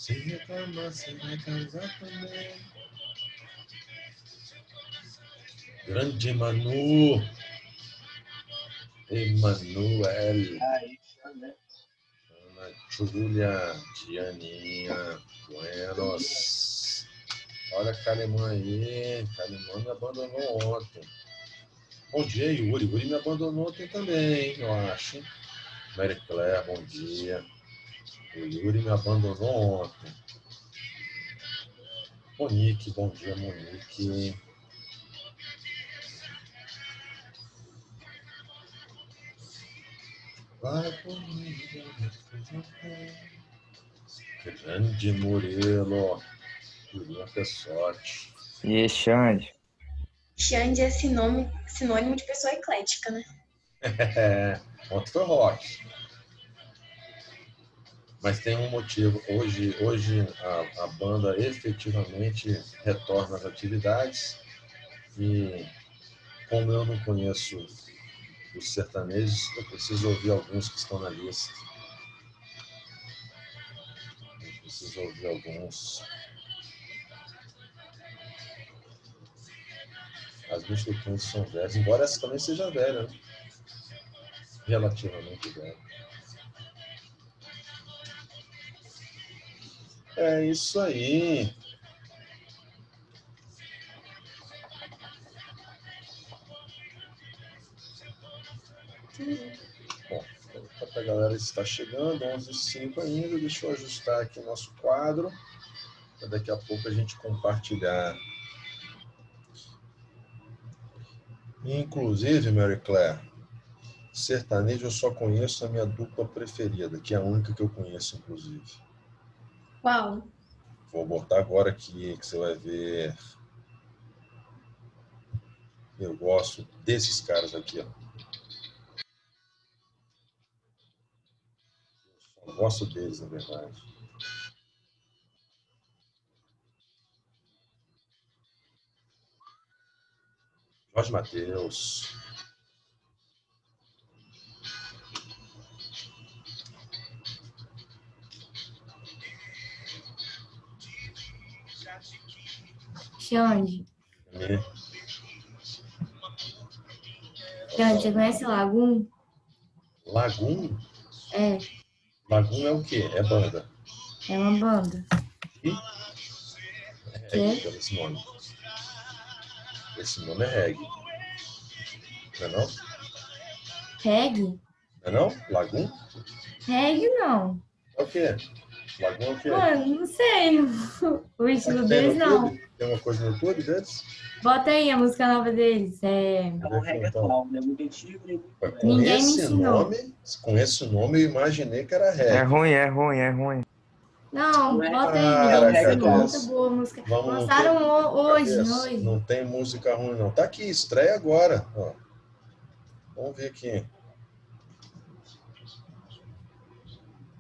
Se reclamar, você vai casar também. Grande Manu. Emanuel. Né? Ana Júlia. Dianinha. Buenos. Olha a Calimã aí. Calimã me abandonou ontem. Bom dia, Yuri. Yuri me abandonou ontem também, eu acho. Mary Claire, bom dia. O Yuri me abandonou ontem. Monique, bom dia, Monique. Vai comigo, grande Murilo. Julinha Pessotti. E aí, Xande? Xande é sinônimo de pessoa eclética, né? Ontem foi rock. Mas tem um motivo. Hoje a banda efetivamente retorna às atividades. E como eu não conheço os sertanejos, eu preciso ouvir alguns que estão na lista. Eu preciso ouvir alguns. As Michuquinhas são velhas, embora essa também seja velha, né? Relativamente velha. É isso aí. Bom, a galera está chegando, 11h05 ainda. Deixa eu ajustar aqui o nosso quadro, para daqui a pouco a gente compartilhar. Inclusive, Mary Claire, sertanejo eu só conheço a minha dupla preferida, que é a única que eu conheço, inclusive. Qual? Vou botar agora aqui, que você vai ver. Eu gosto desses caras aqui, ó. Eu gosto deles, na verdade. Jorge Mateus. Xande. E... Xande, você conhece Lagum? Lagum? É. Lagum é o quê? É banda. É uma banda. E? Que? Reggae, pelo esse nome. Esse nome é reggae. Não é não? Reggae? Não é não? Lagum? Reggae não. É o quê? Lagum é o quê? Mano, não sei. O estilo Tem no deles, não. YouTube? Tem uma coisa no YouTube deles? Bota aí a música nova deles. É... É um reggaeton, né? Muito antigo, né? Com Ninguém me esse ensinou. com esse nome eu imaginei que era É reggae. ruim, é ruim, é ruim. Não, Não é- bota aí. Para, Ninguém me ensinou. cabeça. Muito boa a música. Vamos, Lançaram hoje. cabeça, não tem música ruim não. Tá aqui, estreia agora. Ó. Vamos ver aqui.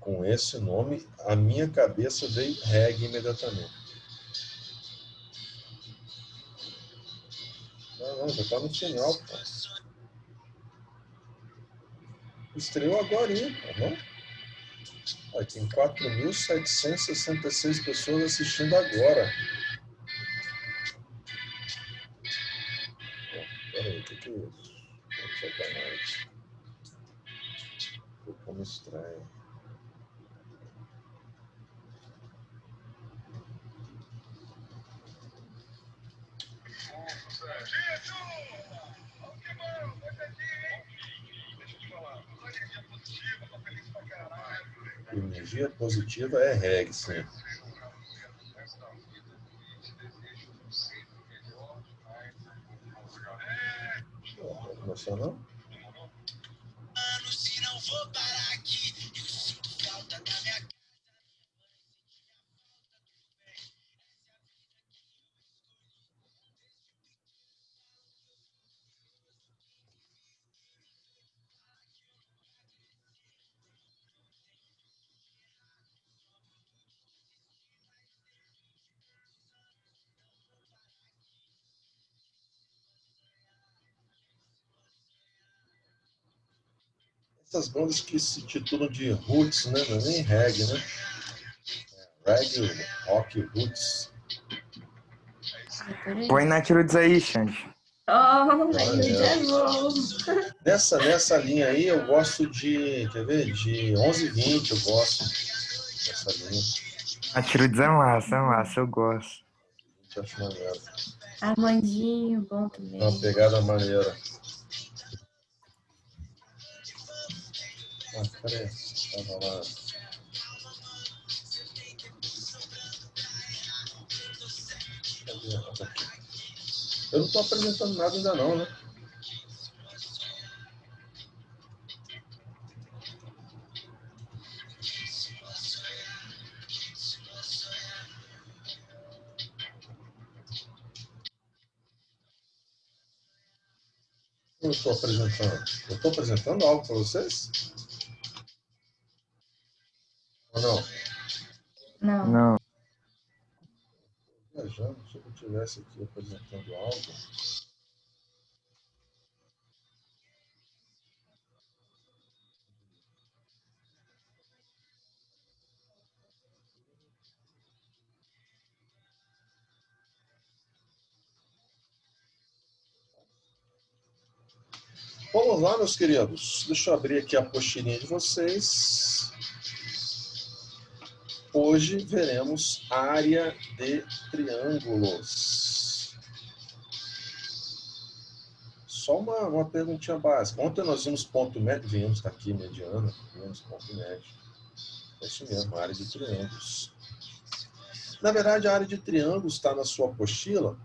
Com esse nome, a minha cabeça veio reggae imediatamente. Não, já tá no final, pô. Estreou agora, não? Olha, tem 4.766 pessoas assistindo agora. Peraí, o que é isso? Sacanagem. Ficou como estranho. Energia positiva é reggae, sim. Não começou, não? Essas bandas que se titulam de roots, né? Não é nem reggae, né? Reggae, rock, roots. Põe Natirudes aí, Xande. Oh, é. é bom. Nessa linha aí, eu gosto de, quer ver? De 11h20, eu gosto dessa linha. Natirudes é massa, eu gosto. Eu acho maneiro. Armandinho, bom também. Uma pegada maneira. Ah, peraí. Tava lá. Cadê? Aqui. Eu não estou apresentando nada ainda não, né? Eu estou apresentando. Eu estou apresentando algo para vocês? Ou não? Não. Não. Viajando, se eu estivesse aqui apresentando algo. Vamos lá, meus queridos. Deixa eu abrir aqui a apostilinha de vocês. Hoje veremos área de triângulos. Só uma perguntinha básica. Ontem nós vimos ponto médio, vimos aqui mediana, vimos ponto médio. É isso mesmo, área de triângulos. Na verdade, a área de triângulos está na sua apostila,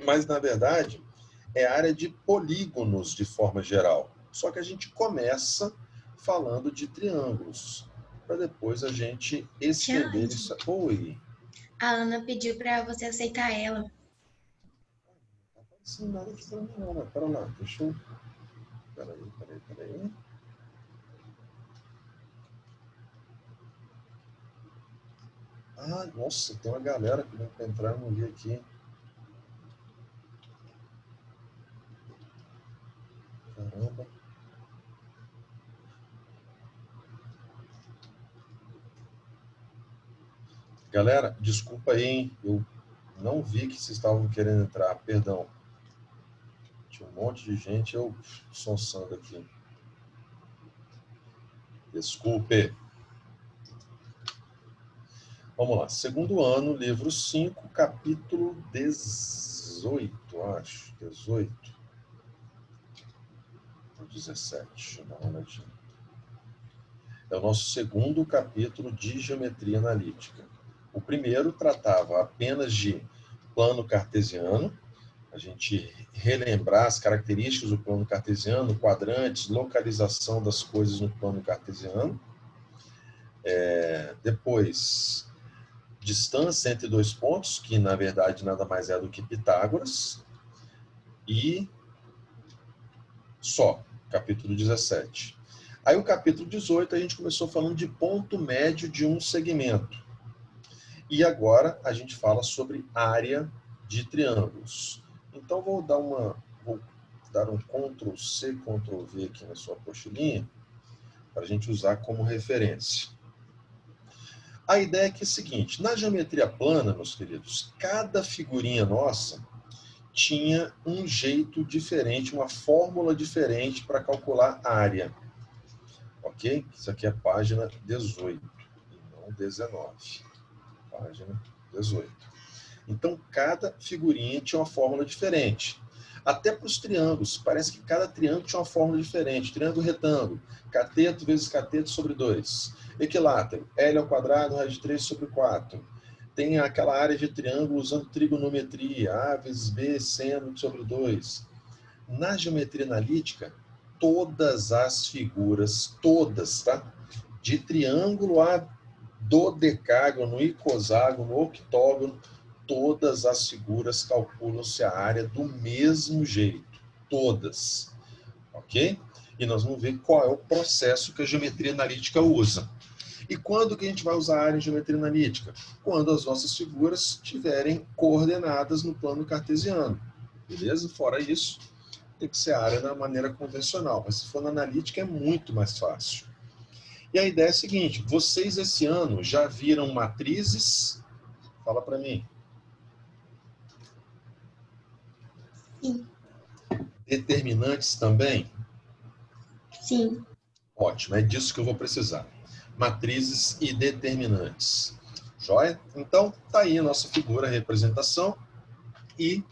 mas na verdade é a área de polígonos de forma geral. Só que a gente começa falando de triângulos, para depois a gente estender isso. Oi. A Ana pediu para você aceitar ela. Não tá aparecendo nada aqui para mim, não, mas pera lá, deixa eu... Peraí. Ah, nossa, tem uma galera que vai entrar, eu não vi aqui. Caramba. Galera, desculpa aí, hein? Eu não vi que vocês estavam querendo entrar, perdão. Tinha um monte de gente, eu sonçando aqui. Desculpe. Vamos lá, segundo ano, livro 5, capítulo 18, acho. 18. Ou 17, deixa eu dar uma olhadinha. É o nosso segundo capítulo de geometria analítica. O primeiro tratava apenas de plano cartesiano, a gente relembrar as características do plano cartesiano, quadrantes, localização das coisas no plano cartesiano. Depois, distância entre dois pontos, que na verdade nada mais é do que Pitágoras. E só, capítulo 17. Aí o capítulo 18 a gente começou falando de ponto médio de um segmento. E agora a gente fala sobre área de triângulos. Então vou dar um Ctrl+C, Ctrl+V aqui na sua apostilinha, para a gente usar como referência. A ideia é que é o seguinte, na geometria plana, meus queridos, cada figurinha nossa tinha um jeito diferente, uma fórmula diferente para calcular a área. Ok? Isso aqui é a página 18, e não 19. Página 18. Então, cada figurinha tinha uma fórmula diferente. Até para os triângulos. Parece que cada triângulo tinha uma fórmula diferente. Triângulo retângulo. Cateto vezes cateto sobre 2. Equilátero. L ao quadrado, raiz de 3 sobre 4. Tem aquela área de triângulo usando trigonometria. A vezes B, seno sobre 2. Na geometria analítica, todas as figuras, todas, tá? De triângulo a dodecágono, icoságono, octógono, todas as figuras calculam-se a área do mesmo jeito. Todas. Ok? E nós vamos ver qual é o processo que a geometria analítica usa. E quando que a gente vai usar a área em geometria analítica? Quando as nossas figuras estiverem coordenadas no plano cartesiano. Beleza? Fora isso, tem que ser a área da maneira convencional. Mas se for na analítica é muito mais fácil. E a ideia é a seguinte, vocês esse ano já viram matrizes? Fala para mim. Sim. Determinantes também? Sim. Ótimo, é disso que eu vou precisar. Matrizes e determinantes. Joia? Então, tá aí a nossa figura, a representação. E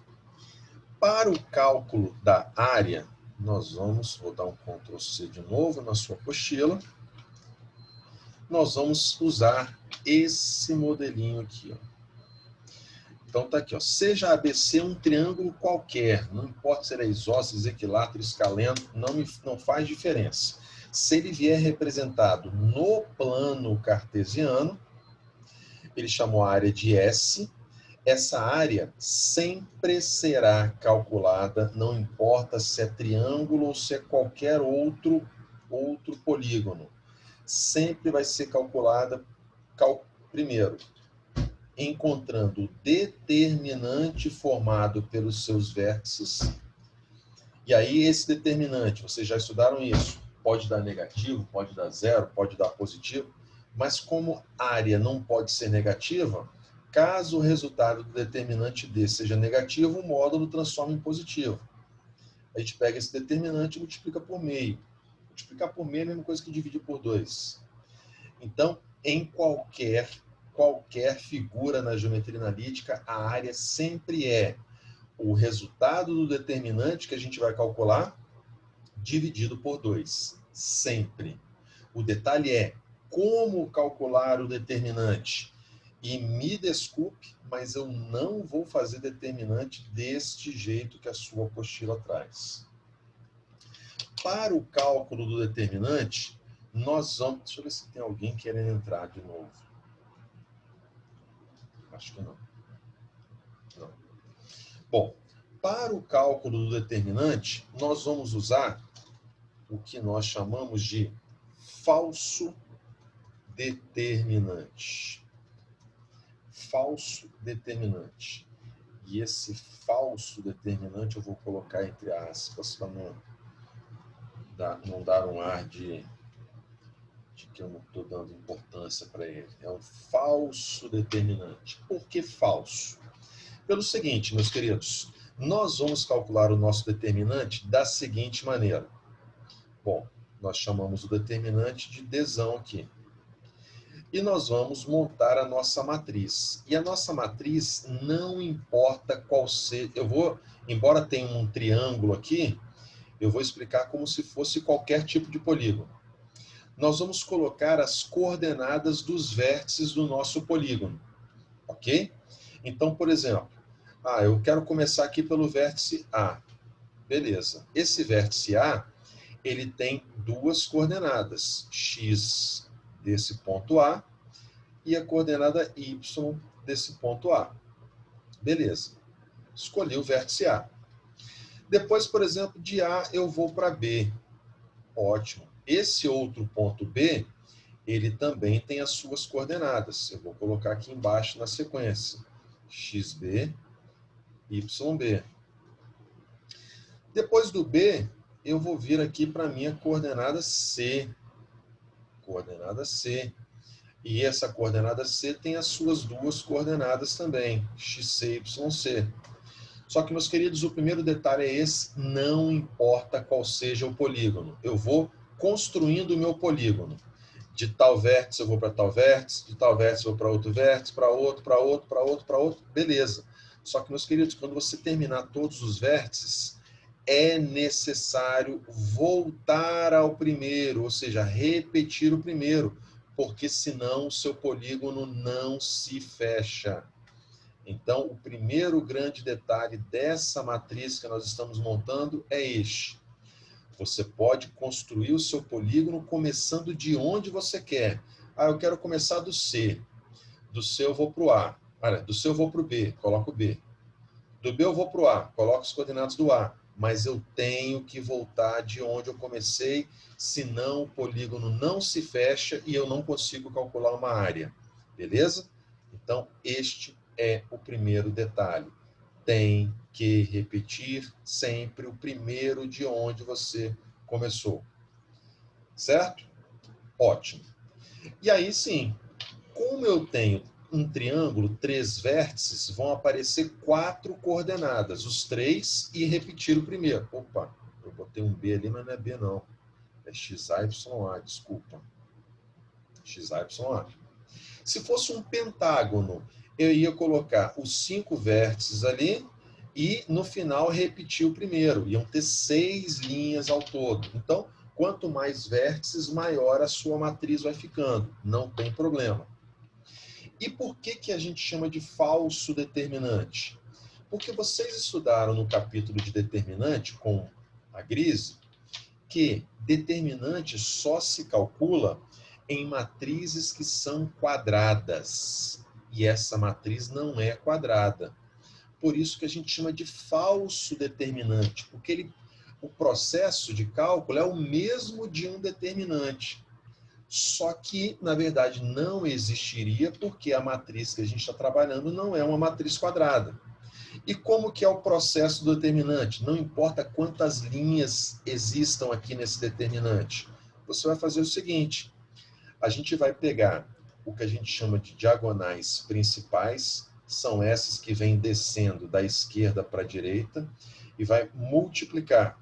para o cálculo da área, nós vamos, vou dar um Ctrl C de novo na sua apostila. Nós vamos usar esse modelinho aqui, ó. Então tá aqui, ó. Seja ABC um triângulo qualquer, não importa se ele é isósceles, equilátero, escaleno, não faz diferença. Se ele vier representado no plano cartesiano, ele chamou a área de S. Essa área sempre será calculada, não importa se é triângulo ou se é qualquer outro polígono. Sempre vai ser calculada, primeiro, encontrando o determinante formado pelos seus vértices. E aí esse determinante, vocês já estudaram isso, pode dar negativo, pode dar zero, pode dar positivo, mas como área não pode ser negativa, caso o resultado do determinante D seja negativo, o módulo transforma em positivo. A gente pega esse determinante e multiplica por meio. Multiplicar por meio é a mesma coisa que dividir por 2. Então, em qualquer figura na geometria analítica, a área sempre é o resultado do determinante que a gente vai calcular dividido por 2. Sempre. O detalhe é como calcular o determinante. E me desculpe, mas eu não vou fazer determinante deste jeito que a sua apostila traz. Para o cálculo do determinante, nós vamos... Deixa eu ver se tem alguém querendo entrar de novo. Acho que não. Não. Bom, para o cálculo do determinante, nós vamos usar o que nós chamamos de falso determinante. Falso determinante. E esse falso determinante eu vou colocar entre aspas para não dar um ar de que eu não estou dando importância para ele. É um falso determinante. Por que falso? Pelo seguinte, meus queridos, nós vamos calcular o nosso determinante da seguinte maneira. Bom, nós chamamos o determinante de Dzão aqui. E nós vamos montar a nossa matriz. E a nossa matriz, não importa qual seja... embora tenha um triângulo aqui, eu vou explicar como se fosse qualquer tipo de polígono. Nós vamos colocar as coordenadas dos vértices do nosso polígono. Ok? Então, por exemplo, eu quero começar aqui pelo vértice A. Beleza. Esse vértice A, ele tem duas coordenadas. X desse ponto A e a coordenada Y desse ponto A. Beleza. Escolhi o vértice A. Depois, por exemplo, de A eu vou para B. Ótimo. Esse outro ponto B, ele também tem as suas coordenadas. Eu vou colocar aqui embaixo na sequência. XB, YB. Depois do B, eu vou vir aqui para a minha coordenada C. Coordenada C. E essa coordenada C tem as suas duas coordenadas também, XC e YC. Só que, meus queridos, o primeiro detalhe é esse, não importa qual seja o polígono. Eu vou construindo o meu polígono. De tal vértice eu vou para tal vértice, de tal vértice eu vou para outro vértice, para outro, para outro, para outro, para outro, beleza. Só que, meus queridos, quando você terminar todos os vértices, é necessário voltar ao primeiro, ou seja, repetir o primeiro, porque senão o seu polígono não se fecha. Então, o primeiro grande detalhe dessa matriz que nós estamos montando é este. Você pode construir o seu polígono começando de onde você quer. Eu quero começar do C. Do C eu vou para o A. Do C eu vou para o B, coloco o B. Do B eu vou para o A, coloco os coordenados do A. Mas eu tenho que voltar de onde eu comecei, senão o polígono não se fecha e eu não consigo calcular uma área. Beleza? Então, este é o primeiro detalhe. Tem que repetir sempre o primeiro de onde você começou. Certo? Ótimo. E aí sim, como eu tenho um triângulo, 3 vértices, vão aparecer 4 coordenadas, os 3 e repetir o primeiro. Opa, eu botei um B ali, mas não é B não. É XYA, desculpa. XYA. Se fosse um pentágono, eu ia colocar os 5 vértices ali e no final repetir o primeiro. Iam ter 6 linhas ao todo. Então, quanto mais vértices, maior a sua matriz vai ficando. Não tem problema. E por que a gente chama de falso determinante? Porque vocês estudaram no capítulo de determinante com a Grise que determinante só se calcula em matrizes que são quadradas. E essa matriz não é quadrada. Por isso que a gente chama de falso determinante, porque o processo de cálculo é o mesmo de um determinante. Só que, na verdade, não existiria porque a matriz que a gente está trabalhando não é uma matriz quadrada. E como que é o processo do determinante? Não importa quantas linhas existam aqui nesse determinante. Você vai fazer o seguinte, a gente vai pegar o que a gente chama de diagonais principais, são essas que vêm descendo da esquerda para a direita, e vai multiplicar.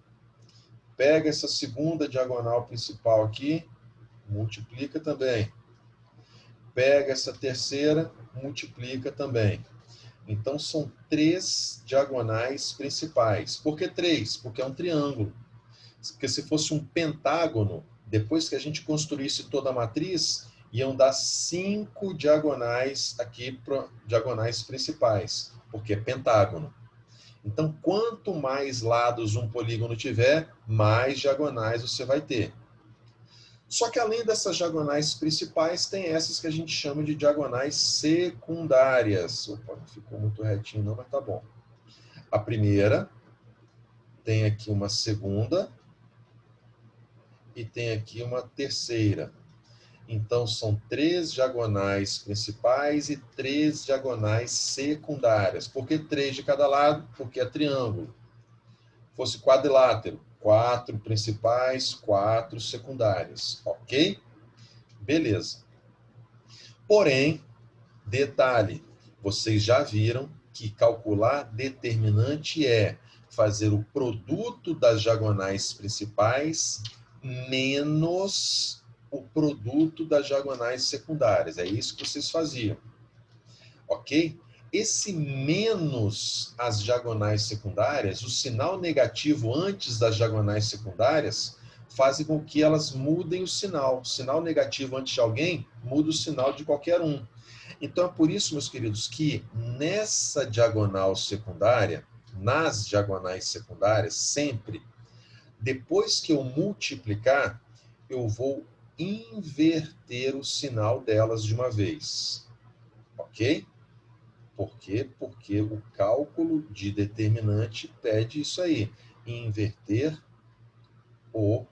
Pega essa segunda diagonal principal aqui, multiplica também. Pega essa terceira, multiplica também. Então, são 3 diagonais principais. Por que 3? Porque é um triângulo. Porque se fosse um pentágono, depois que a gente construísse toda a matriz, iam dar 5 diagonais aqui, diagonais principais, porque é pentágono. Então, quanto mais lados um polígono tiver, mais diagonais você vai ter. Só que além dessas diagonais principais, tem essas que a gente chama de diagonais secundárias. Opa, não ficou muito retinho não, mas tá bom. A primeira, tem aqui uma segunda, e tem aqui uma terceira. Então, são 3 diagonais principais e 3 diagonais secundárias. Por que 3 de cada lado? Porque é triângulo. Fosse quadrilátero, 4 principais, 4 secundárias. Ok? Beleza. Porém, detalhe, vocês já viram que calcular determinante é fazer o produto das diagonais principais menos o produto das diagonais secundárias. É isso que vocês faziam. Ok? Esse menos as diagonais secundárias, o sinal negativo antes das diagonais secundárias, fazem com que elas mudem o sinal. O sinal negativo antes de alguém muda o sinal de qualquer um. Então, é por isso, meus queridos, que nessa diagonal secundária, nas diagonais secundárias, sempre, depois que eu multiplicar, eu vou inverter o sinal delas de uma vez. Ok? Por quê? Porque o cálculo de determinante pede isso aí, inverter o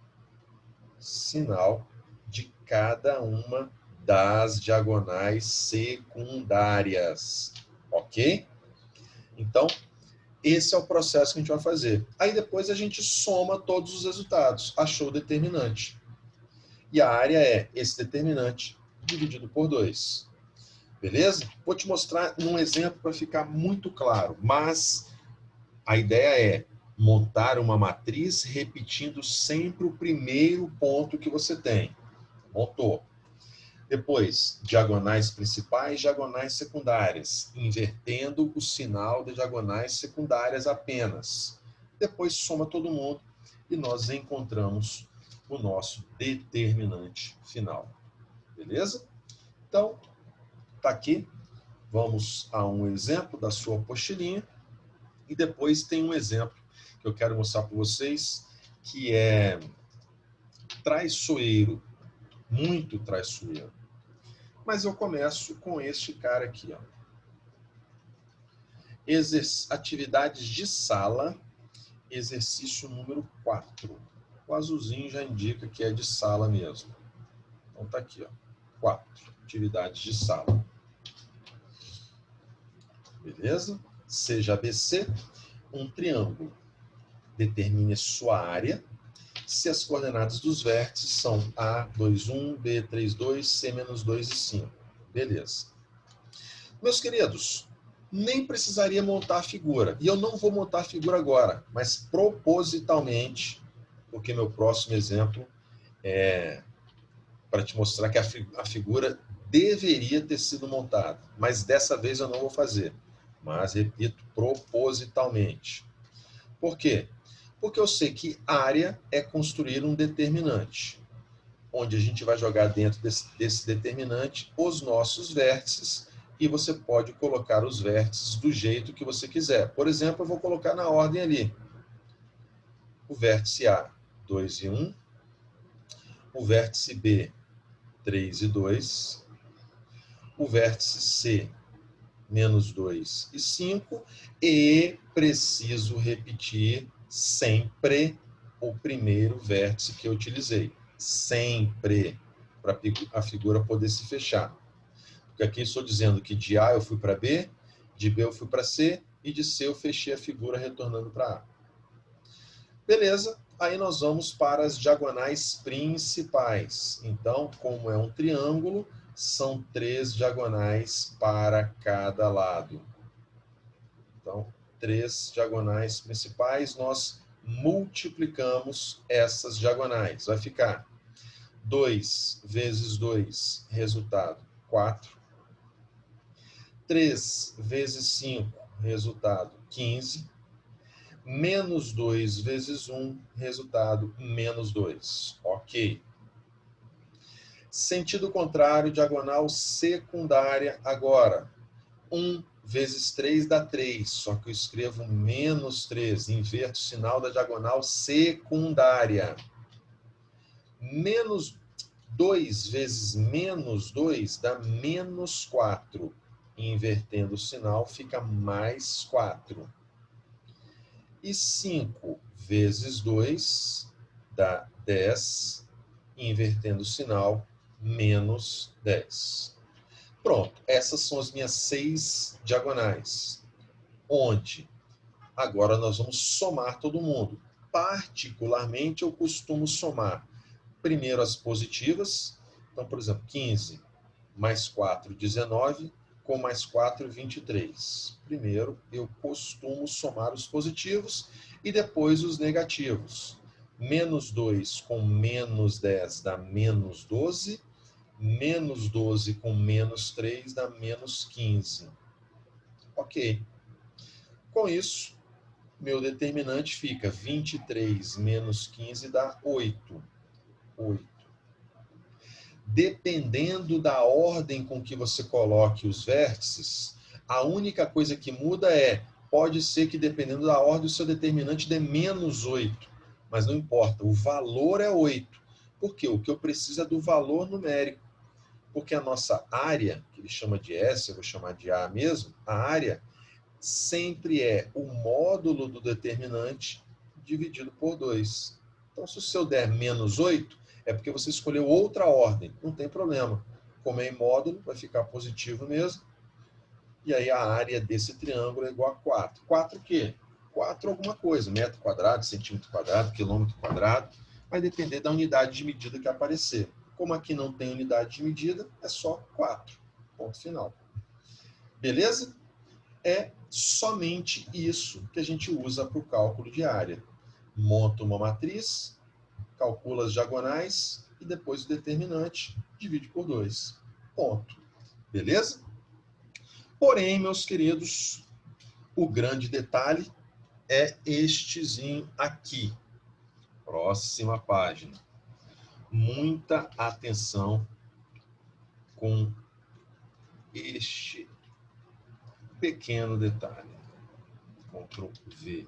sinal de cada uma das diagonais secundárias. Ok? Então, esse é o processo que a gente vai fazer. Aí depois a gente soma todos os resultados. Achou o determinante. E a área é esse determinante dividido por 2. Beleza? Vou te mostrar num exemplo para ficar muito claro. Mas a ideia é montar uma matriz repetindo sempre o primeiro ponto que você tem. Montou. Depois, diagonais principais, diagonais secundárias, invertendo o sinal de diagonais secundárias apenas. Depois soma todo mundo e nós encontramos o nosso determinante final. Beleza? Então, tá aqui. Vamos a um exemplo da sua apostilinha e depois tem um exemplo que eu quero mostrar para vocês que é traiçoeiro, muito traiçoeiro. Mas eu começo com este cara aqui, ó. Atividades de sala, exercício número 4. O azulzinho já indica que é de sala mesmo. Então tá aqui, ó. 4. Atividades de sala. Beleza? Seja ABC um triângulo. Determine sua área se as coordenadas dos vértices são A, 2, 1, B, 3, 2, C, menos 2 e 5. Beleza. Meus queridos, nem precisaria montar a figura. E eu não vou montar a figura agora, mas propositalmente, porque meu próximo exemplo é para te mostrar que a figura deveria ter sido montada. Mas dessa vez eu não vou fazer. Mas, repito, propositalmente. Por quê? Porque eu sei que área é construir um determinante, onde a gente vai jogar dentro desse determinante os nossos vértices, e você pode colocar os vértices do jeito que você quiser. Por exemplo, eu vou colocar na ordem ali. O vértice A, 2 e 1. O vértice B, 3 e 2. O vértice C, menos 2 e 5. E preciso repetir sempre o primeiro vértice que eu utilizei. Sempre, para a figura poder se fechar. Porque aqui estou dizendo que de A eu fui para B, de B eu fui para C, e de C eu fechei a figura retornando para A. Beleza, aí nós vamos para as diagonais principais. Então, como é um triângulo, são 3 diagonais para cada lado. Então, 3 diagonais principais, nós multiplicamos essas diagonais. Vai ficar 2 vezes 2, resultado 4. 3 vezes 5, resultado 15. Menos 2 vezes 1, resultado menos 2. Ok. Sentido contrário, diagonal secundária agora. 1 vezes 3 dá 3, só que eu escrevo menos 3, inverto o sinal da diagonal secundária. Menos 2 vezes menos 2 dá menos 4. Invertendo o sinal, fica mais 4. E 5 vezes 2 dá 10. Invertendo o sinal, menos 10. Pronto, essas são as minhas 6 diagonais. Onde agora nós vamos somar todo mundo. Particularmente, eu costumo somar primeiro as positivas. Então, por exemplo, 15 mais 4, 19, com mais 4, 23. Primeiro, eu costumo somar os positivos e depois os negativos. Menos 2 com menos 10 dá menos 12. Menos 12 com menos 3 dá menos 15. Ok. Com isso, meu determinante fica 23 menos 15 dá 8. 8. Dependendo da ordem com que você coloque os vértices, a única coisa que muda pode ser que dependendo da ordem, o seu determinante dê menos 8. Mas não importa, o valor é 8. Por quê? O que eu preciso é do valor numérico. Porque a nossa área, que ele chama de S, eu vou chamar de A mesmo, a área sempre é o módulo do determinante dividido por 2. Então, se o seu der menos 8, é porque você escolheu outra ordem. Não tem problema. Como é em módulo, vai ficar positivo mesmo. E aí a área desse triângulo é igual a 4. 4 o quê? 4 alguma coisa. Metro quadrado, centímetro quadrado, quilômetro quadrado. Vai depender da unidade de medida que aparecer. Como aqui não tem unidade de medida, é só 4. Ponto final. Beleza? É somente isso que a gente usa para o cálculo de área. Monta uma matriz, calcula as diagonais e depois o determinante, divide por 2. Ponto. Beleza? Porém, meus queridos, o grande detalhe é estezinho aqui. Próxima página. Muita atenção com este pequeno detalhe. Ctrl V.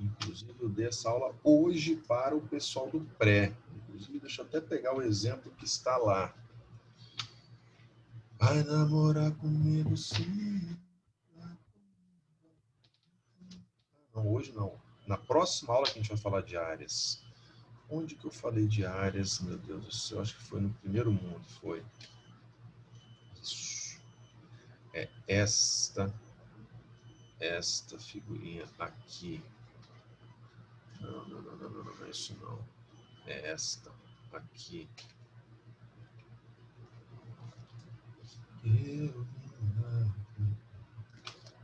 Inclusive, eu dei essa aula hoje para o pessoal do pré. Inclusive, deixa eu até pegar o exemplo que está lá. Vai namorar comigo, sim. Não, hoje não. Na próxima aula que a gente vai falar de áreas. Onde que eu falei de áreas? Meu Deus do céu, acho que foi no primeiro mundo, foi. Isso. É esta figurinha aqui. Não é isso não. É esta aqui.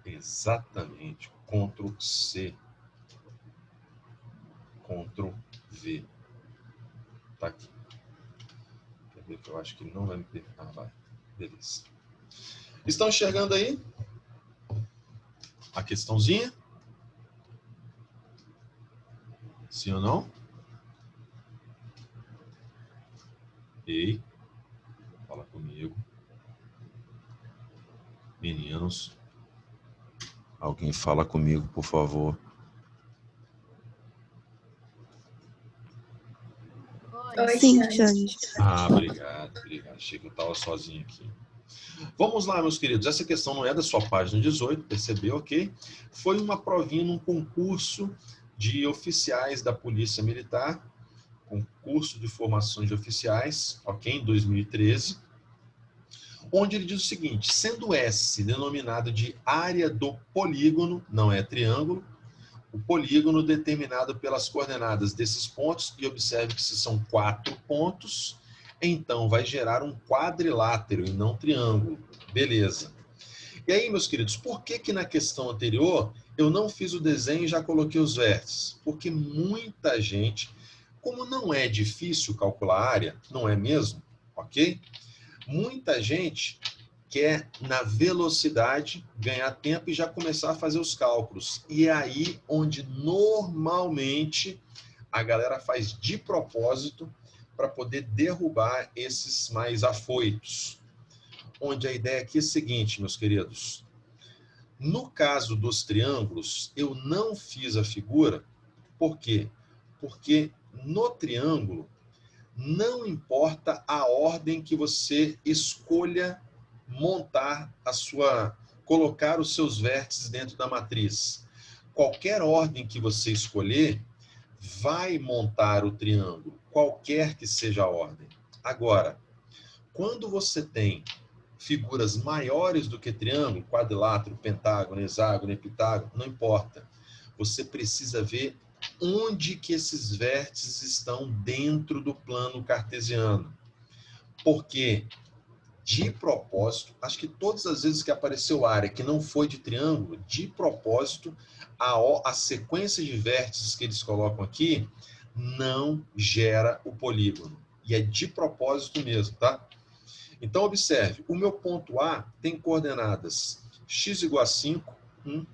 Exatamente. Ctrl C. Ctrl V. Tá aqui. Quer ver que eu acho que ele não vai me perder. Ah, vai. Beleza. Estão enxergando aí a questãozinha? Sim ou não? Ei, fala comigo. Meninos, alguém fala comigo, por favor. Oi, Sim, Xande. Xande. Ah, obrigado, obrigado. Achei que eu estava sozinho aqui. Vamos lá, meus queridos. Essa questão não é da sua página 18, percebeu, ok? Foi uma provinha num concurso de oficiais da Polícia Militar, concurso de formação de oficiais, ok? Em 2013, onde ele diz o seguinte: sendo S denominado de área do polígono, não é triângulo, o polígono determinado pelas coordenadas desses pontos, e observe que se são 4 pontos, então vai gerar um quadrilátero e não triângulo. Beleza. E aí, meus queridos, por que que na questão anterior eu não fiz o desenho e já coloquei os vértices? Porque muita gente, como não é difícil calcular a área, não é mesmo? Ok? Muita gente quer, na velocidade, ganhar tempo e já começar a fazer os cálculos. E é aí onde, normalmente, a galera faz de propósito para poder derrubar esses mais afoitos. Onde a ideia aqui é a seguinte, meus queridos. No caso dos triângulos, eu não fiz a figura. Por quê? Porque no triângulo, não importa a ordem que você escolha montar colocar os seus vértices dentro da matriz. Qualquer ordem que você escolher vai montar o triângulo, qualquer que seja a ordem. Agora, quando você tem figuras maiores do que triângulo, quadrilátero, pentágono, hexágono, heptágono, não importa. Você precisa ver onde que esses vértices estão dentro do plano cartesiano. Porque, de propósito, acho que todas as vezes que apareceu área que não foi de triângulo, de propósito, a sequência de vértices que eles colocam aqui não gera o polígono. E é de propósito mesmo, tá? Então, observe, o meu ponto A tem coordenadas x igual a 5, 1,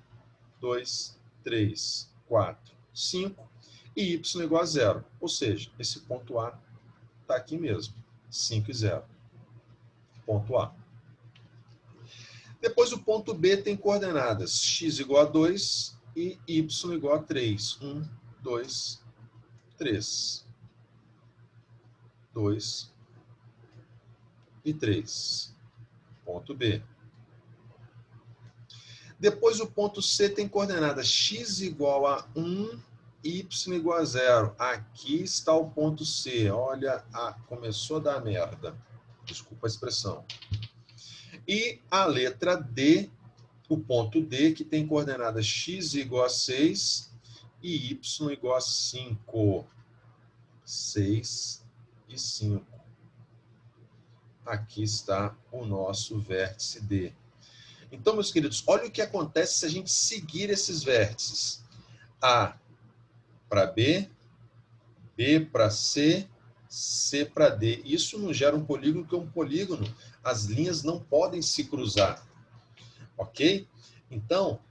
2, 3, 4, 5, e y igual a 0. Ou seja, esse ponto A está aqui mesmo, 5 e 0. Ponto A. Depois o ponto B tem coordenadas x igual a 2 e y igual a 3. 1, 2, 3. 2 e 3. Ponto B. Depois o ponto C tem coordenadas x igual a 1, y igual a 0. Aqui está o ponto C. Olha, começou a dar merda. Desculpa a expressão. E a letra D, o ponto D, que tem coordenadas x igual a 6 e y igual a 5. 6 e 5. Aqui está o nosso vértice D. Então, meus queridos, olha o que acontece se a gente seguir esses vértices. A para B, B para C, C para D. Isso não gera um polígono, porque um polígono, as linhas não podem se cruzar. Ok? Então,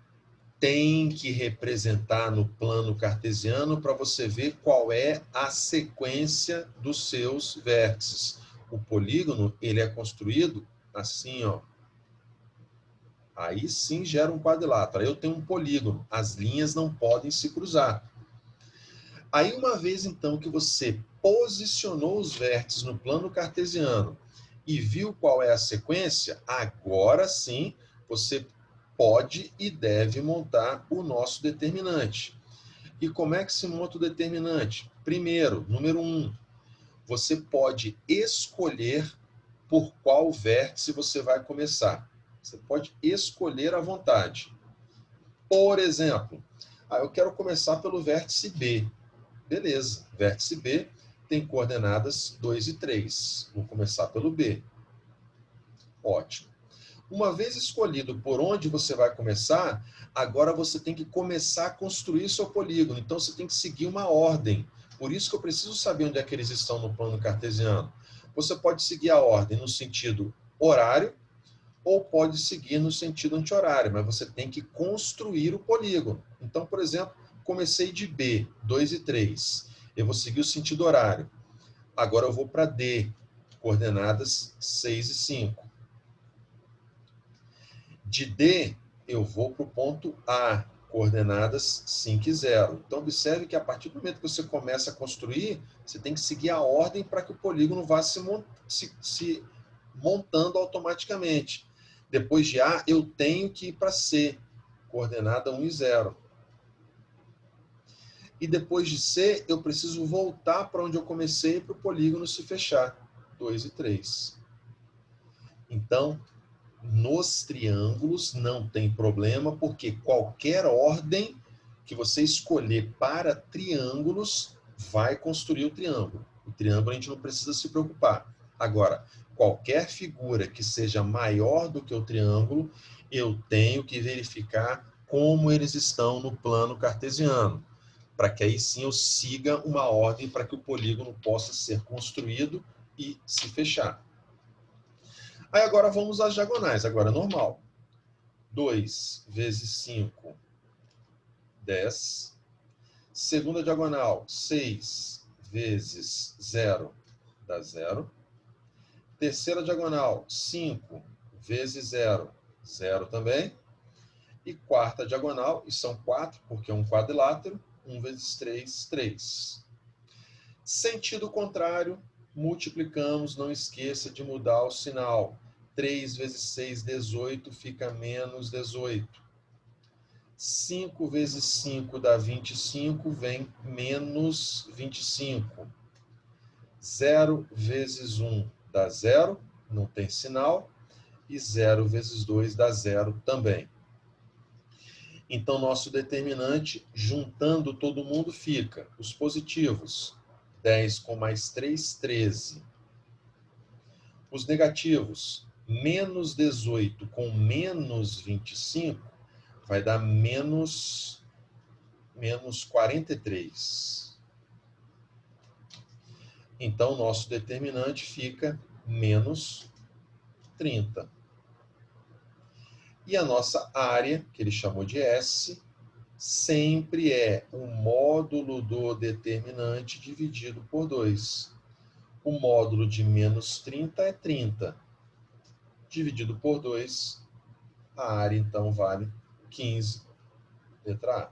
tem que representar no plano cartesiano para você ver qual é a sequência dos seus vértices. O polígono, ele é construído assim, ó. Aí sim gera um quadrilátero. Aí eu tenho um polígono. As linhas não podem se cruzar. Aí, uma vez, então, que você posicionou os vértices no plano cartesiano e viu qual é a sequência, agora sim você pode e deve montar o nosso determinante. E como é que se monta o determinante? Primeiro, número 1, você pode escolher por qual vértice você vai começar. Você pode escolher à vontade. Por exemplo, eu quero começar pelo vértice B. Beleza. Vértice B tem coordenadas 2 e 3. Vou começar pelo B. Ótimo. Uma vez escolhido por onde você vai começar, agora você tem que começar a construir seu polígono. Então, você tem que seguir uma ordem. Por isso que eu preciso saber onde é que eles estão no plano cartesiano. Você pode seguir a ordem no sentido horário ou pode seguir no sentido anti-horário, mas você tem que construir o polígono. Então, por exemplo, comecei de B, 2 e 3. Eu vou seguir o sentido horário. Agora eu vou para D, coordenadas 6 e 5. De D, eu vou para o ponto A, coordenadas 5 e 0. Então, observe que a partir do momento que você começa a construir, você tem que seguir a ordem para que o polígono vá se montando automaticamente. Depois de A, eu tenho que ir para C, coordenada 1 e 0. E depois de C, eu preciso voltar para onde eu comecei para o polígono se fechar, 2 e 3. Então, nos triângulos não tem problema, porque qualquer ordem que você escolher para triângulos vai construir o triângulo. O triângulo a gente não precisa se preocupar. Agora, qualquer figura que seja maior do que o triângulo, eu tenho que verificar como eles estão no plano cartesiano, para que aí sim eu siga uma ordem para que o polígono possa ser construído e se fechar. Aí agora vamos às diagonais, agora normal. 2 vezes 5, 10. Segunda diagonal, 6 vezes 0, dá 0. Terceira diagonal, 5 vezes 0, 0 também. E quarta diagonal, e são 4, porque é um quadrilátero, 1 vezes 3, 3. Sentido contrário, multiplicamos, não esqueça de mudar o sinal. 3 vezes 6, 18, fica menos 18. 5 vezes 5 dá 25, vem menos 25. 0 vezes 1 dá 0, não tem sinal. E 0 vezes 2 dá 0 também. Então, nosso determinante, juntando todo mundo, fica os positivos. 10 com mais 3, 13. Os negativos, menos 18 com menos 25, vai dar menos 43. Então, nosso determinante fica menos 30. E a nossa área, que ele chamou de S, sempre é o módulo do determinante dividido por 2. O módulo de menos 30 é 30. Dividido por 2, a área, então, vale 15, letra A.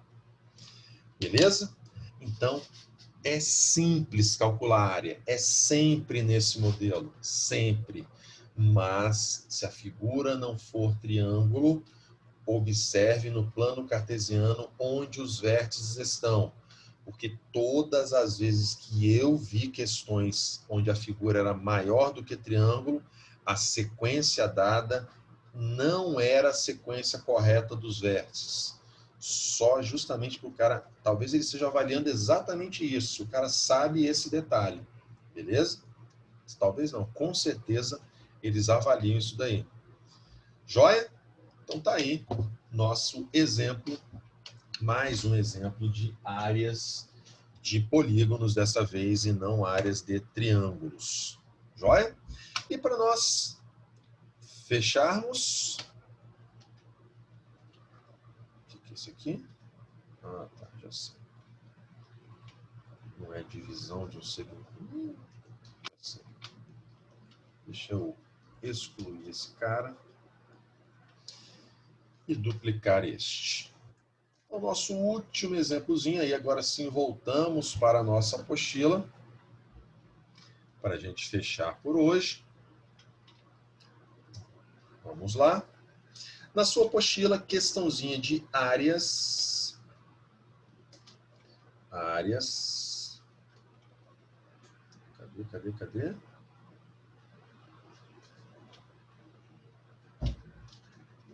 Beleza? Então, é simples calcular a área. É sempre nesse modelo. Sempre. Mas, se a figura não for triângulo, observe no plano cartesiano onde os vértices estão. Porque todas as vezes que eu vi questões onde a figura era maior do que triângulo, a sequência dada não era a sequência correta dos vértices. Só justamente para o cara, talvez ele esteja avaliando exatamente isso, o cara sabe esse detalhe, beleza? Talvez não, com certeza eles avaliam isso daí. Joia? Então tá aí nosso exemplo, mais um exemplo de áreas de polígonos dessa vez e não áreas de triângulos. Joia? E para nós fecharmos, o que é isso aqui? Ah, tá, já sei. Não é divisão de um segundo. Já sei. Deixa eu excluir esse cara e duplicar este. O nosso último exemplozinho, aí agora sim voltamos para a nossa apostila, para a gente fechar por hoje. Vamos lá. Na sua apostila, questãozinha de áreas. Áreas. Cadê?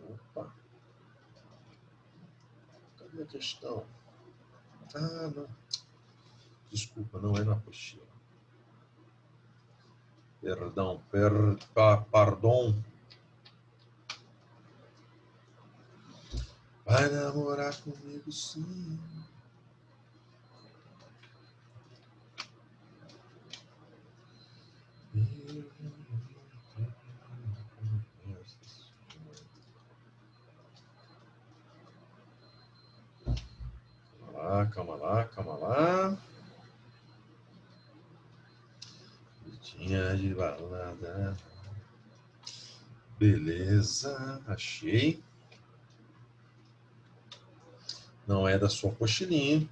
Opa. Cadê a questão? Ah, não. Desculpa, não é na apostila. Perdão, pardon. Vai namorar comigo, sim. Calma lá, calma lá. Vidinha de balada. Beleza, achei. Não é da sua apostilinha.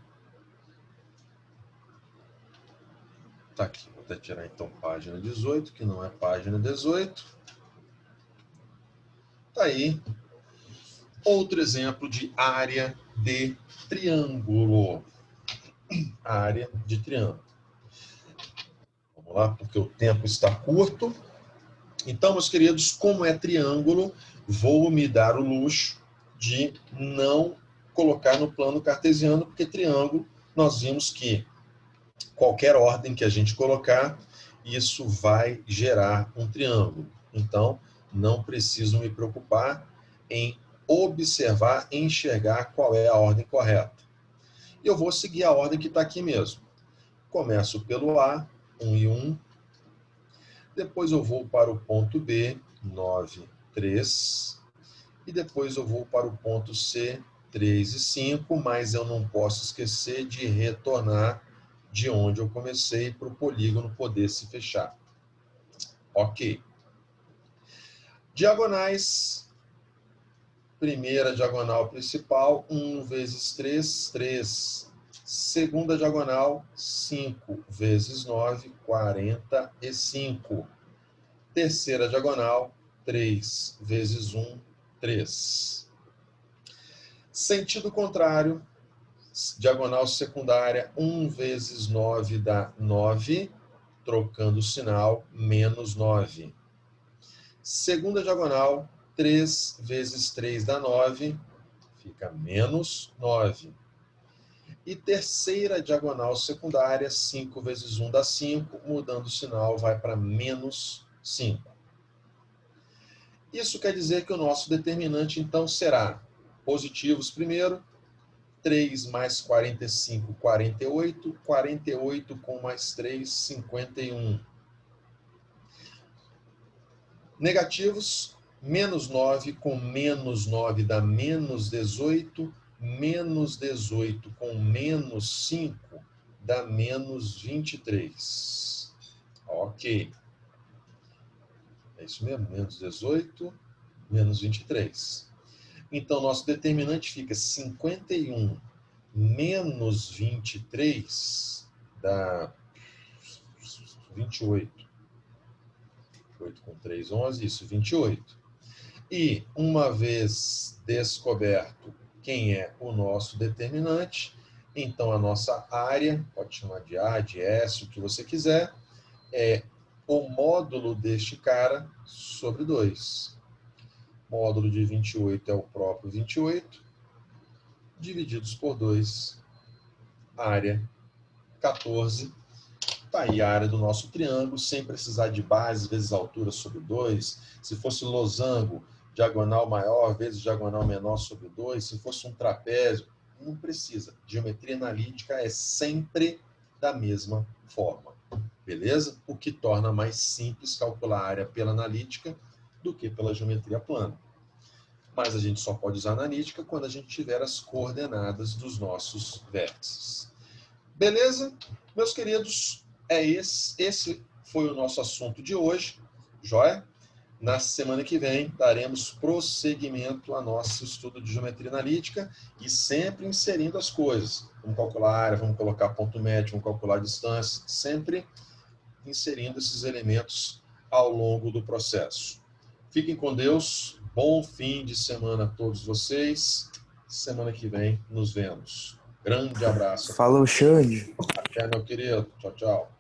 Tá aqui, vou até tirar então página 18, que não é página 18. Tá aí. Outro exemplo de área de triângulo. Área de triângulo. Vamos lá, porque o tempo está curto. Então, meus queridos, como é triângulo, vou me dar o luxo de não colocar no plano cartesiano, porque triângulo, nós vimos que qualquer ordem que a gente colocar, isso vai gerar um triângulo. Então, não preciso me preocupar em observar, enxergar qual é a ordem correta. Eu vou seguir a ordem que está aqui mesmo. Começo pelo A, 1 e 1. Depois eu vou para o ponto B, 9, 3. E depois eu vou para o ponto C, 3 e 5. Mas eu não posso esquecer de retornar de onde eu comecei para o polígono poder se fechar. Ok. Diagonais. Primeira diagonal principal, 1 vezes 3, 3. Segunda diagonal, 5 vezes 9, 45. Terceira diagonal, 3 vezes 1, 3. Sentido contrário, diagonal secundária, 1 vezes 9 dá 9, trocando o sinal, menos 9. Segunda diagonal, 3 vezes 3 dá 9, fica menos 9. E terceira diagonal secundária, 5 vezes 1 dá 5, mudando o sinal, vai para menos 5. Isso quer dizer que o nosso determinante, então, será positivos primeiro, 3 mais 45, 48, 48 com mais 3, 51. Negativos, menos 9 com menos 9 dá menos 18, menos 18 com menos 5 dá menos 23. Ok. É isso mesmo, menos 18, menos 23. Então, nosso determinante fica 51 menos 23 dá 28. 8 com 3, 11, isso, 28. E, uma vez descoberto quem é o nosso determinante, então a nossa área, pode chamar de A, de S, o que você quiser, é o módulo deste cara sobre 2. Módulo de 28 é o próprio 28, divididos por 2, área 14. Está aí a área do nosso triângulo, sem precisar de base vezes altura sobre 2. Se fosse losango, diagonal maior vezes diagonal menor sobre 2. Se fosse um trapézio, não precisa. Geometria analítica é sempre da mesma forma. Beleza? O que torna mais simples calcular a área pela analítica do que pela geometria plana. Mas a gente só pode usar analítica quando a gente tiver as coordenadas dos nossos vértices. Beleza? Meus queridos, esse foi o nosso assunto de hoje, joia? Na semana que vem, daremos prosseguimento ao nosso estudo de geometria analítica e sempre inserindo as coisas. Vamos calcular a área, vamos colocar ponto médio, vamos calcular a distância, sempre inserindo esses elementos ao longo do processo. Fiquem com Deus, bom fim de semana a todos vocês. Semana que vem nos vemos. Grande abraço. Falou, Xande. Até, meu querido. Tchau, tchau.